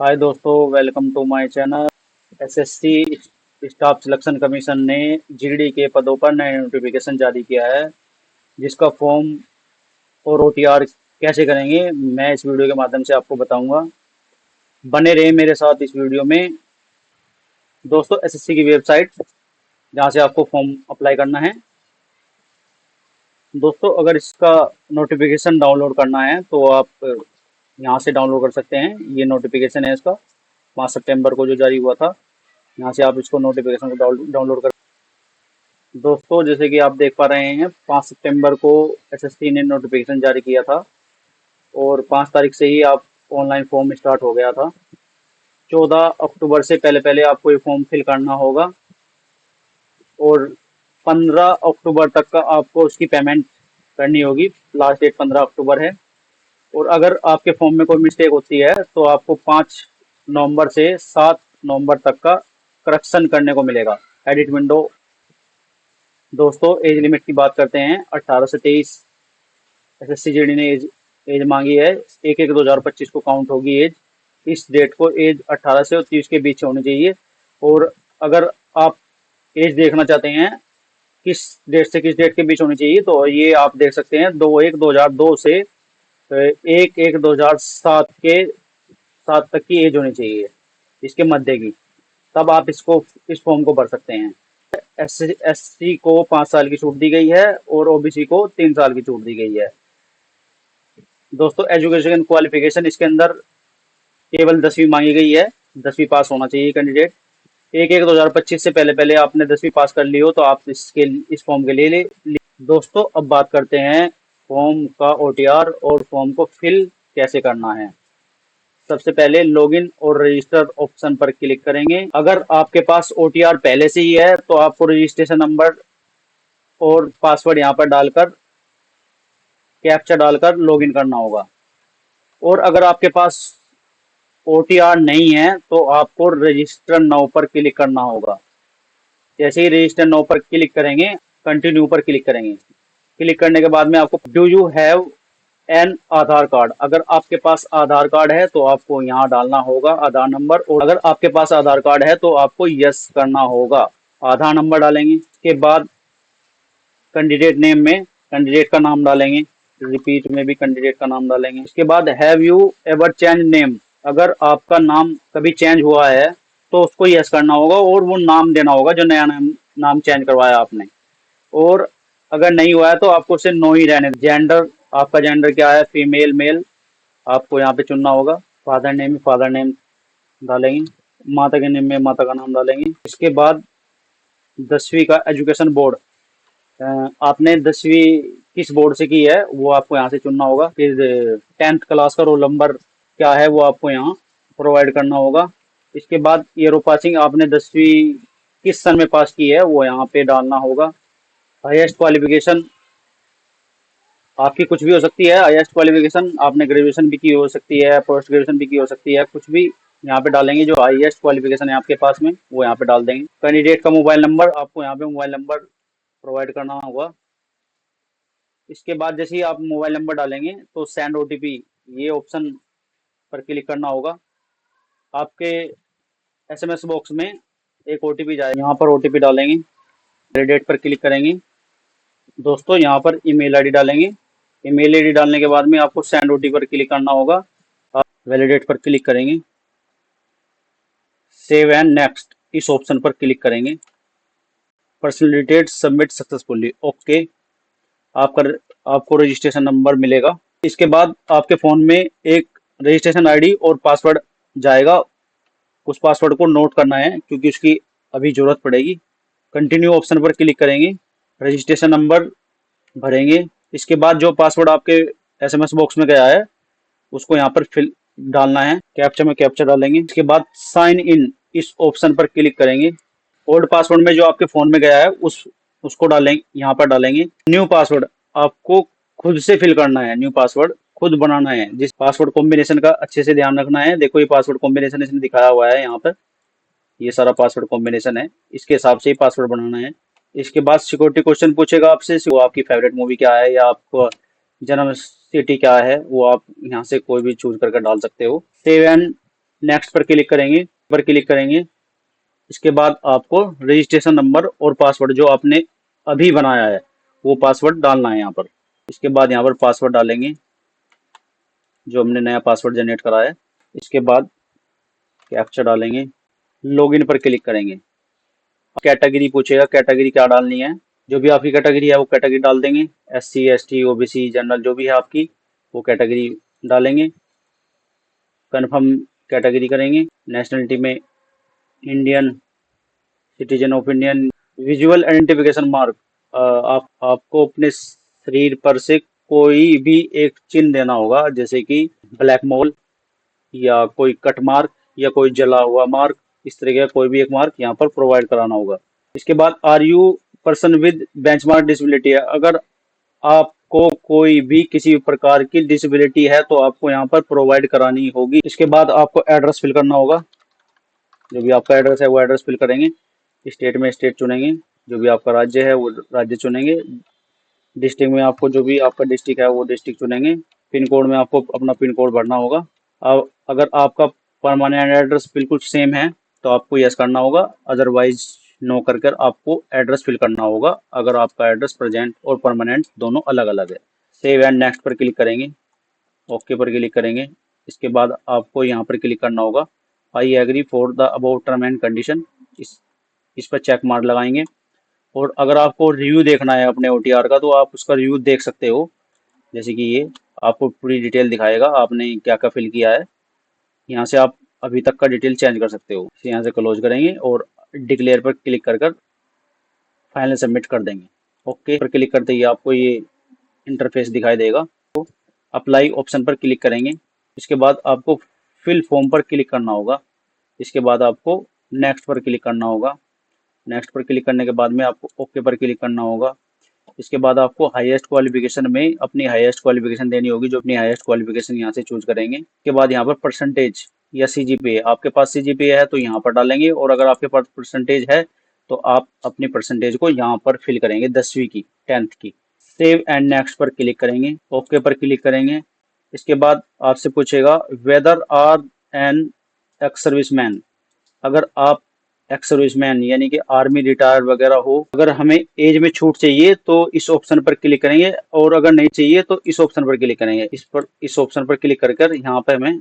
हाय दोस्तों, welcome to my channel. SSC staff selection commission ने GD के पदों पर नया नोटिफिकेशन जारी किया है, जिसका फॉर्म और ओटीआर कैसे करेंगे मैं इस वीडियो के माध्यम से आपको बताऊंगा। बने रहे मेरे साथ इस वीडियो में। दोस्तों, एसएससी की वेबसाइट जहां से आपको फॉर्म अप्लाई करना है। दोस्तों, अगर इसका नोटिफिकेशन डाउनलोड करना है तो आप यहाँ से डाउनलोड कर सकते हैं। ये नोटिफिकेशन है इसका 5 सितंबर को जो जारी हुआ था। यहाँ से आप इसको नोटिफिकेशन को डाउनलोड कर। दोस्तों, जैसे कि आप देख पा रहे हैं, 5 सितंबर को एसएससी ने नोटिफिकेशन जारी किया था और 5 तारीख से ही आप ऑनलाइन फॉर्म स्टार्ट हो गया था। 14 अक्टूबर से पहले पहले आपको ये फॉर्म फिल करना होगा और 15 अक्टूबर तक का आपको उसकी पेमेंट करनी होगी। लास्ट डेट 15 अक्टूबर है। और अगर आपके फॉर्म में कोई मिस्टेक होती है तो आपको 5 नवंबर से 7 नवंबर तक का करेक्शन करने को मिलेगा। Edit window. दोस्तों, एज लिमिट की बात करते हैं। 18 से 23 एसएससी जीडी ने एज मांगी है। 1/1/2025 को काउंट होगी एज। इस डेट को एज 18 से और 30 के बीच होनी चाहिए। और अगर आप एज देखना चाहते हैं किस डेट से किस डेट के बीच होनी चाहिए, तो ये आप देख सकते हैं 2/1/2002 से 1/1/2007 के 7 तक की एज होनी चाहिए, इसके मध्य की। तब आप इस फॉर्म को भर सकते हैं। एससी को 5 साल की छूट दी गई है और ओबीसी को 3 साल की छूट दी गई है। दोस्तों, एजुकेशन क्वालिफिकेशन इसके अंदर केवल 10वीं मांगी गई है। 10वीं पास होना चाहिए कैंडिडेट। 1/1/2025 से पहले पहले आपने 10वीं पास कर ली हो तो आप इस फॉर्म के लिए दोस्तों, अब बात करते हैं फॉर्म का ओटीआर और फॉर्म को फिल कैसे करना है। सबसे पहले लॉगिन और रजिस्टर ऑप्शन पर क्लिक करेंगे। अगर आपके पास ओटीआर पहले से ही है तो आपको रजिस्ट्रेशन नंबर और पासवर्ड यहाँ पर डालकर कैप्चा डालकर लॉगिन करना होगा। और अगर आपके पास ओटीआर नहीं है तो आपको रजिस्टर नाउ पर क्लिक करना होगा। जैसे ही रजिस्टर नाउ पर क्लिक करेंगे, कंटिन्यू पर क्लिक करेंगे। क्लिक करने के बाद में आपको do you have an Aadhaar card, अगर आपके पास आधार कार्ड है तो आपको यहाँ डालना होगा आधार नंबर। और अगर आपके पास आधार कार्ड है तो आपको यस करना होगा। आधार नंबर डालेंगे। इसके बाद कैंडिडेट नेम में कैंडिडेट का नाम डालेंगे। रिपीट में भी कैंडिडेट का नाम डालेंगे। इसके बाद have you ever change name, अगर आपका नाम कभी चेंज हुआ है तो उसको यस करना होगा और वो नाम देना होगा जो नया नाम चेंज करवाया आपने। और अगर नहीं हुआ है तो आपको उसे नो ही रहने। जेंडर, आपका जेंडर क्या है, फीमेल मेल, आपको यहाँ पे चुनना होगा। फादर नेम में फादर नेम डालेंगे। माता के नेम में माता का नाम डालेंगे। इसके बाद 10वीं का एजुकेशन बोर्ड, आपने 10वीं किस बोर्ड से की है वो आपको यहाँ से चुनना होगा। फिर 10th क्लास का रोल नंबर क्या है वो आपको यहाँ प्रोवाइड करना होगा। इसके बाद ईयर ऑफ पासिंग, आपने 10वीं किस सन में पास की है वो यहाँ पे डालना होगा। हाईएस्ट क्वालिफिकेशन आपकी कुछ भी हो सकती है। हाईएस्ट क्वालिफिकेशन आपने ग्रेजुएशन भी की हो सकती है, पोस्ट ग्रेजुएशन भी की हो सकती है, कुछ भी यहाँ पे डालेंगे। जो हाईएस्ट क्वालिफिकेशन है आपके पास में वो यहाँ पे डाल देंगे। कैंडिडेट का मोबाइल नंबर, आपको यहाँ पे मोबाइल नंबर प्रोवाइड करना होगा। इसके बाद जैसे ही आप मोबाइल नंबर डालेंगे तो सेंड ओटीपी, ये ऑप्शन पर क्लिक करना होगा। आपके एसएमएस बॉक्स में एक ओटीपी जाएगा, यहाँ पर ओटीपी डालेंगे। वैलिडेट पर क्लिक करेंगे। दोस्तों, यहाँ पर ईमेल आईडी डालेंगे। ईमेल आईडी डालने के बाद में आपको सेंड ओटीपी पर क्लिक करना होगा। आप वैलिडेट पर क्लिक करेंगे। सेव एंड नेक्स्ट इस ऑप्शन पर क्लिक करेंगे। Personal details submit successfully, okay. आपको रजिस्ट्रेशन नंबर मिलेगा। इसके बाद आपके फ़ोन में एक रजिस्ट्रेशन आईडी और पासवर्ड जाएगा। उस पासवर्ड को नोट करना है क्योंकि उसकी अभी ज़रूरत पड़ेगी। कंटिन्यू ऑप्शन पर क्लिक करेंगे। रजिस्ट्रेशन नंबर भरेंगे। इसके बाद जो पासवर्ड आपके एसएमएस बॉक्स में गया है उसको यहाँ पर फिल डालना है। कैप्चा में कैप्चा डालेंगे। इसके बाद साइन इन इस ऑप्शन पर क्लिक करेंगे। ओल्ड पासवर्ड में जो आपके फ़ोन में गया है उसको डालेंगे, यहाँ पर डालेंगे। न्यू पासवर्ड आपको खुद से फिल करना है। न्यू पासवर्ड खुद बनाना है। जिस पासवर्ड कॉम्बिनेशन का अच्छे से ध्यान रखना है। देखो, ये पासवर्ड कॉम्बिनेशन इसने दिखाया हुआ है यहाँ पर। ये सारा पासवर्ड कॉम्बिनेशन है, इसके हिसाब से ही पासवर्ड बनाना है। इसके बाद सिक्योरिटी क्वेश्चन पूछेगा आपसे, वो आपकी फेवरेट मूवी क्या है या आपको जन्म सिटी क्या है वो आप यहाँ से कोई भी चूज करके डाल सकते हो। सेव एंड नेक्स्ट पर क्लिक करेंगे। इसके बाद आपको रजिस्ट्रेशन नंबर और पासवर्ड जो आपने अभी बनाया है वो पासवर्ड डालना है यहाँ पर। इसके बाद यहाँ पर पासवर्ड डालेंगे जो हमने नया पासवर्ड जनरेट करा है। इसके बाद कैप्चा डालेंगे, लॉगिन पर क्लिक करेंगे। कैटेगरी पूछेगा, कैटेगरी क्या डालनी है, जो भी आपकी कैटेगरी है वो कैटेगरी डाल देंगे। SC ST OBC जनरल जो भी है आपकी वो कैटेगरी डालेंगे। कन्फर्म कैटेगरी करेंगे। नेशनलिटी में Indian, citizen of Indian. Visual identification mark, आपको अपने शरीर पर से कोई भी एक चिन्ह देना होगा, जैसे कि ब्लैक मोल या कोई कट मार्क या कोई जला हुआ मार्क, इस तरह का कोई भी एक मार्क यहाँ पर प्रोवाइड कराना होगा। इसके बाद are you person with benchmark disability है, अगर आपको कोई भी किसी प्रकार की डिसेबिलिटी है तो आपको यहाँ पर प्रोवाइड करानी होगी। इसके बाद आपको एड्रेस फिल करना होगा, जो भी आपका एड्रेस है वो एड्रेस फिल करेंगे। स्टेट में स्टेट चुनेंगे, जो भी आपका राज्य है वो राज्य चुनेंगे। डिस्ट्रिक्ट में आपको जो भी आपका डिस्ट्रिक्ट है वो डिस्ट्रिक्ट चुनेंगे। पिन कोड में आपको अपना पिन कोड भरना होगा। अब अगर आपका परमानेंट एड्रेस बिल्कुल सेम है तो आपको यस करना होगा, अदरवाइज नो कर कर आपको एड्रेस फिल करना होगा अगर आपका एड्रेस प्रेजेंट और परमानेंट दोनों अलग अलग है। सेव एंड नेक्स्ट पर क्लिक करेंगे, ओके पर क्लिक करेंगे। इसके बाद आपको यहाँ पर क्लिक करना होगा I agree for the above term and condition, इस पर चेक मार्क लगाएंगे। और अगर आपको रिव्यू देखना है अपने OTR का तो आप उसका रिव्यू देख सकते हो, जैसे कि ये आपको पूरी डिटेल दिखाएगा आपने क्या क्या फिल किया है। यहाँ से आप अभी तक का डिटेल चेंज कर सकते हो। यहाँ से क्लोज करेंगे और डिक्लेयर पर क्लिक कर कर फाइनल सबमिट कर देंगे। ओके पर क्लिक करते ही आपको ये इंटरफेस दिखाई देगा। तो अप्लाई ऑप्शन पर क्लिक करेंगे। इसके बाद आपको फिल फॉर्म पर क्लिक करना होगा। इसके बाद आपको नेक्स्ट पर क्लिक करना होगा। नेक्स्ट पर क्लिक करने के बाद में आपको ओके पर क्लिक करना होगा। इसके बाद आपको हाईएस्ट क्वालिफिकेशन में अपनी हाईएस्ट क्वालिफिकेशन देनी होगी, जो अपनी हाईएस्ट क्वालिफिकेशन यहाँ से चूज करेंगे। इसके बाद यहाँ पर परसेंटेज या CGPA, आपके पास CGPA है तो यहाँ पर डालेंगे, और अगर आपके पास परसेंटेज है तो आप अपनी परसेंटेज को यहाँ पर फिल करेंगे, 10वीं की, 10th की। सेव एंड नेक्स्ट पर क्लिक करेंगे, ओके पर क्लिक करेंगे। इसके बाद आपसे पूछेगा whether are an ex serviceman, अगर आप एक्स सर्विसमैन यानी कि आर्मी रिटायर वगैरह हो, अगर हमें एज में छूट चाहिए तो इस ऑप्शन पर क्लिक करेंगे, और अगर नहीं चाहिए तो इस ऑप्शन पर क्लिक करेंगे। इस ऑप्शन पर क्लिक कर कर यहाँ पे हमें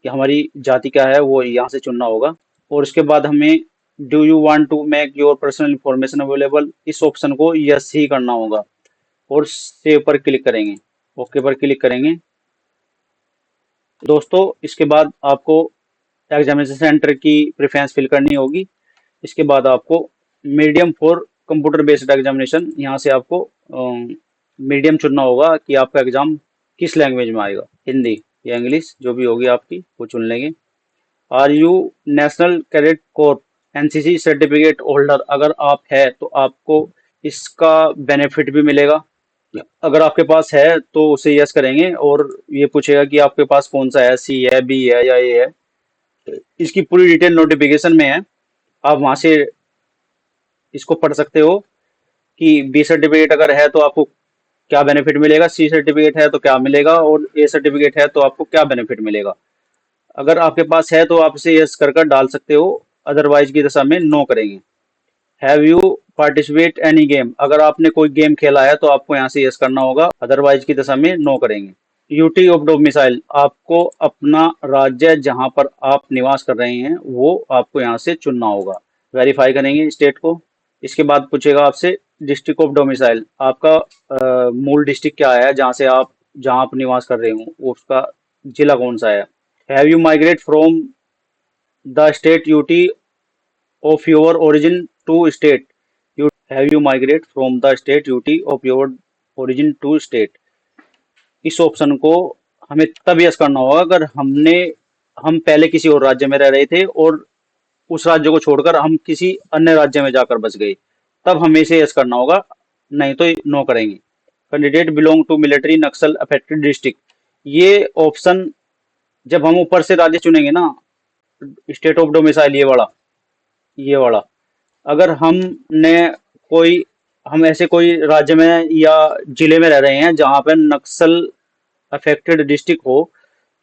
कि हमारी जाति क्या है वो यहाँ से चुनना होगा। और उसके बाद हमें do you want to make your personal information available, इस ऑप्शन को यस ही करना होगा और सेव पर क्लिक करेंगे, ओके पर क्लिक करेंगे। दोस्तों इसके बाद आपको एग्जामिनेशन सेंटर की प्रेफरेंस फिल करनी होगी। इसके बाद आपको medium for computer based examination, यहाँ से आपको मीडियम चुनना होगा कि आपका एग्जाम किस लैंग्वेज में आएगा, हिंदी या इंग्लिश, जो भी होगी आपकी वो चुन लेंगे। Are you national cadet corps NCC certificate holder, अगर आप है तो आपको इसका बेनिफिट भी मिलेगा। अगर आपके पास है तो उसे यस करेंगे, और ये पूछेगा कि आपके पास कौन सा है, C है, B है या A है। इसकी पूरी डिटेल नोटिफिकेशन में है, आप वहां से इसको पढ़ सकते हो कि B सर्टिफिकेट अगर है तो आपको क्या बेनिफिट मिलेगा, C सर्टिफिकेट है तो क्या मिलेगा, और A सर्टिफिकेट है तो आपको क्या बेनिफिट मिलेगा। अगर आपके पास है तो आप इसे यस कर कर डाल सकते हो, अदरवाइज की दशा में नो करेंगे। Have you participate any game, अगर आपने कोई गेम खेला है तो आपको यहाँ से यस करना होगा, अदरवाइज की दशा में नो करेंगे। यूटी ऑफ डोमिसाइल, आपको अपना राज्य जहां पर आप निवास कर रहे हैं वो आपको यहाँ से चुनना होगा। वेरीफाई करेंगे स्टेट को। इसके बाद पूछेगा आपसे डिस्ट्रिक्ट ऑफ डोमिसाइल, आपका मूल डिस्ट्रिक्ट क्या है, जहाँ आप निवास कर रहे हो उसका जिला कौन सा है। Have you migrate from the state UT of your origin to state, have you migrate from the state UT of your origin to state. इस ऑप्शन को हमें तब यस करना होगा अगर हम पहले किसी और राज्य में रह रहे थे और उस राज्य को छोड़कर हम किसी अन्य राज्य में जाकर बस गए, तब हमें इसे यस करना होगा, नहीं तो नो करेंगे। Candidate belong to military Naxal affected district, ये ऑप्शन जब हम ऊपर से राज्य चुनेंगे ना, स्टेट ऑफ डोमिसाइल ये वाला अगर हम ऐसे कोई राज्य में या जिले में रह रहे हैं जहां पर नक्सल अफेक्टेड डिस्ट्रिक्ट हो,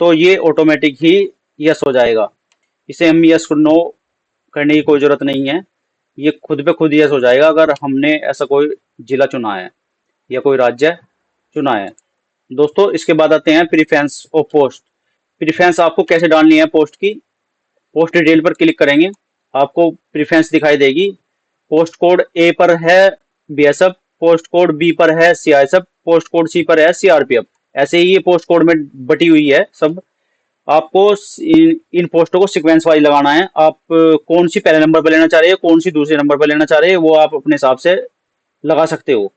तो ये ऑटोमेटिक ही यस हो जाएगा। इसे हम यस को नो करने की कोई जरूरत नहीं है, ये खुद पे खुद यस हो जाएगा अगर हमने ऐसा कोई जिला चुना है या कोई राज्य चुना है। दोस्तों इसके बाद आते हैं प्रीफरेंस और पोस्ट। प्रीफरेंस आपको कैसे डालनी है पोस्ट की। पोस्ट डिटेल पर क्लिक करेंगे, आपको प्रीफरेंस दिखाई देगी। पोस्ट कोड ए पर है बीएसएफ, पोस्ट कोड बी पर है सीआईएसएफ, पोस्ट कोड सी पर है सीआरपीएफ। ऐसे ही ये पोस्ट कोड में बटी हुई है सब। आपको इन पोस्टों को सीक्वेंस वाइज लगाना है। आप कौन सी पहले नंबर पर लेना चाह रहे हो, कौन सी दूसरे नंबर पर लेना चाह रहे हो, वो आप अपने हिसाब से लगा सकते हो।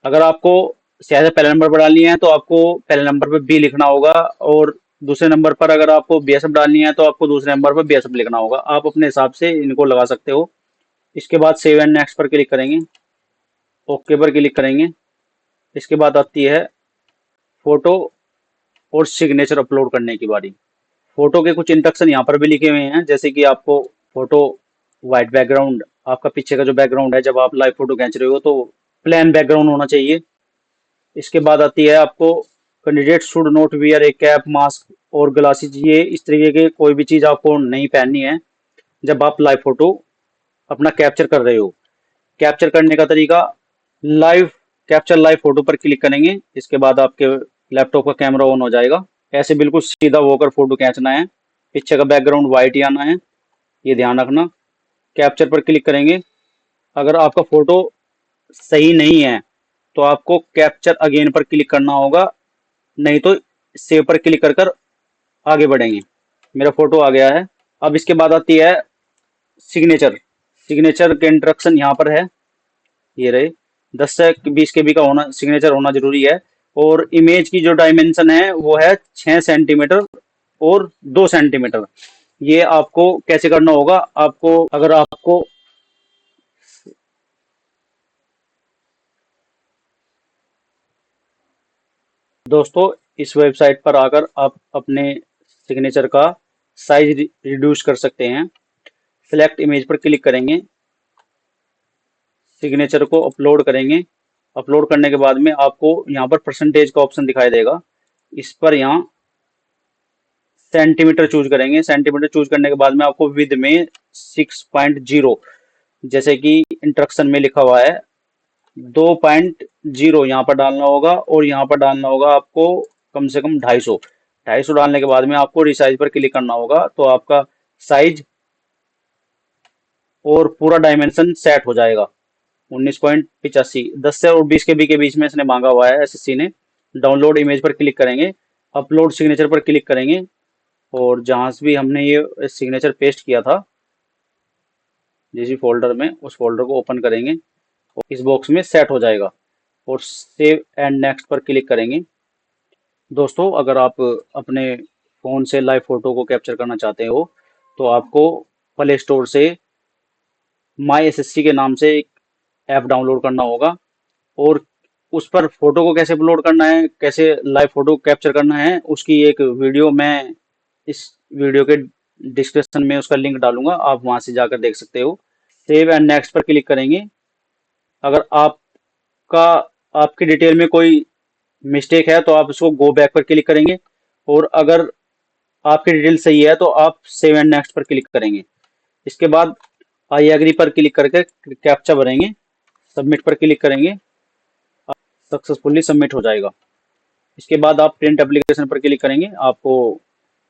अगर आपको शायद पहले नंबर पर डालनी है तो आपको पहले नंबर पर बी लिखना होगा, और दूसरे नंबर पर अगर आपको बीएसएफ डालनी है तो आपको दूसरे नंबर पर बीएसएफ लिखना होगा। आप अपने हिसाब से इनको लगा सकते हो। इसके बाद सेव एंड नेक्स्ट पर क्लिक करेंगे, ओके पर क्लिक करेंगे। इसके बाद आती है फोटो और सिग्नेचर अपलोड करने की बारी। फोटो के कुछ इंस्ट्रक्शन यहाँ पर भी लिखे हुए हैं, जैसे कि आपको फोटो व्हाइट बैकग्राउंड, आपका पीछे का जो बैकग्राउंड है जब आप लाइव फोटो खींच रहे हो तो प्लेन बैकग्राउंड होना चाहिए। इसके बाद आती है आपको candidate should not wear A cap mask और ग्लासेस। ये इस तरीके के कोई भी चीज आपको नहीं पहननी है जब आप लाइव फोटो अपना कैप्चर कर रहे हो। कैप्चर करने का तरीका, लाइव कैप्चर लाइव फोटो पर क्लिक करेंगे, इसके बाद आपके लैपटॉप का कैमरा ऑन हो जाएगा। ऐसे बिल्कुल सीधा होकर फोटो खींचना है, पीछे का बैकग्राउंड वाइट ही आना है, ये ध्यान रखना। कैप्चर पर क्लिक करेंगे, अगर आपका फोटो सही नहीं है तो आपको कैप्चर अगेन पर क्लिक करना होगा, नहीं तो सेव पर क्लिक कर कर आगे बढ़ेंगे। मेरा फोटो आ गया है। अब इसके बाद आती है सिग्नेचर। सिग्नेचर के इंस्ट्रक्शन यहाँ पर है, ये रहे। 10 से 20 केबी का होना सिग्नेचर होना जरूरी है। और इमेज की जो डायमेंशन है वो है 6 सेंटीमीटर और 2 सेंटीमीटर। ये आपको कैसे करना होगा, आपको अगर आपको दोस्तों इस वेबसाइट पर आकर आप अपने सिग्नेचर का साइज रिड्यूस कर सकते हैं। सिलेक्ट इमेज पर क्लिक करेंगे, सिग्नेचर को अपलोड करेंगे। अपलोड करने के बाद में आपको यहाँ पर परसेंटेज का ऑप्शन दिखाई देगा, इस पर यहाँ सेंटीमीटर चूज करेंगे। सेंटीमीटर चूज करने के बाद में आपको विद में 6.0, जैसे कि इंस्ट्रक्शन में लिखा हुआ है 2.0 यहाँ पर डालना होगा, और यहाँ पर डालना होगा आपको कम से कम 250। डालने के बाद में आपको रिसाइज पर क्लिक करना होगा, तो आपका साइज और पूरा डायमेंशन सेट हो जाएगा। 19.85, 10 से और 20 केबी के बीच में इसने मांगा हुआ है एसएससी ने। डाउनलोड इमेज पर क्लिक करेंगे, अपलोड सिग्नेचर पर क्लिक करेंगे, और जहां से भी हमने ये सिग्नेचर पेस्ट किया था जिस भी फोल्डर में, उस फोल्डर को ओपन करेंगे और इस बॉक्स में सेट हो जाएगा, और सेव एंड नेक्स्ट पर क्लिक करेंगे। दोस्तों अगर आप अपने फ़ोन से लाइव फोटो को कैप्चर करना चाहते हो तो आपको प्ले स्टोर से माई एसएससी के नाम से एक ऐप डाउनलोड करना होगा, और उस पर फोटो को कैसे अपलोड करना है, कैसे लाइव फोटो कैप्चर करना है, उसकी एक वीडियो मैं इस वीडियो के डिस्क्रिप्शन में उसका लिंक डालूंगा, आप वहां से जाकर देख सकते हो। सेव एंड नेक्स्ट पर क्लिक करेंगे। अगर आपका आपकी डिटेल में कोई मिस्टेक है तो आप उसको गो बैक पर क्लिक करेंगे, और अगर आपकी डिटेल सही है तो आप सेव एंड नेक्स्ट पर क्लिक करेंगे। इसके बाद आई एग्री पर क्लिक करके कैप्चा भरेंगे, सबमिट पर क्लिक करेंगे, सक्सेसफुली सबमिट हो जाएगा। इसके बाद आप प्रिंट एप्लीकेशन पर क्लिक करेंगे, आपको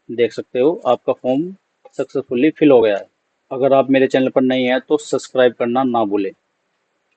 देख सकते हो आपका फॉर्म सक्सेसफुली फिल हो गया है। अगर आप मेरे चैनल पर नए हैं तो सब्सक्राइब करना ना भूलें।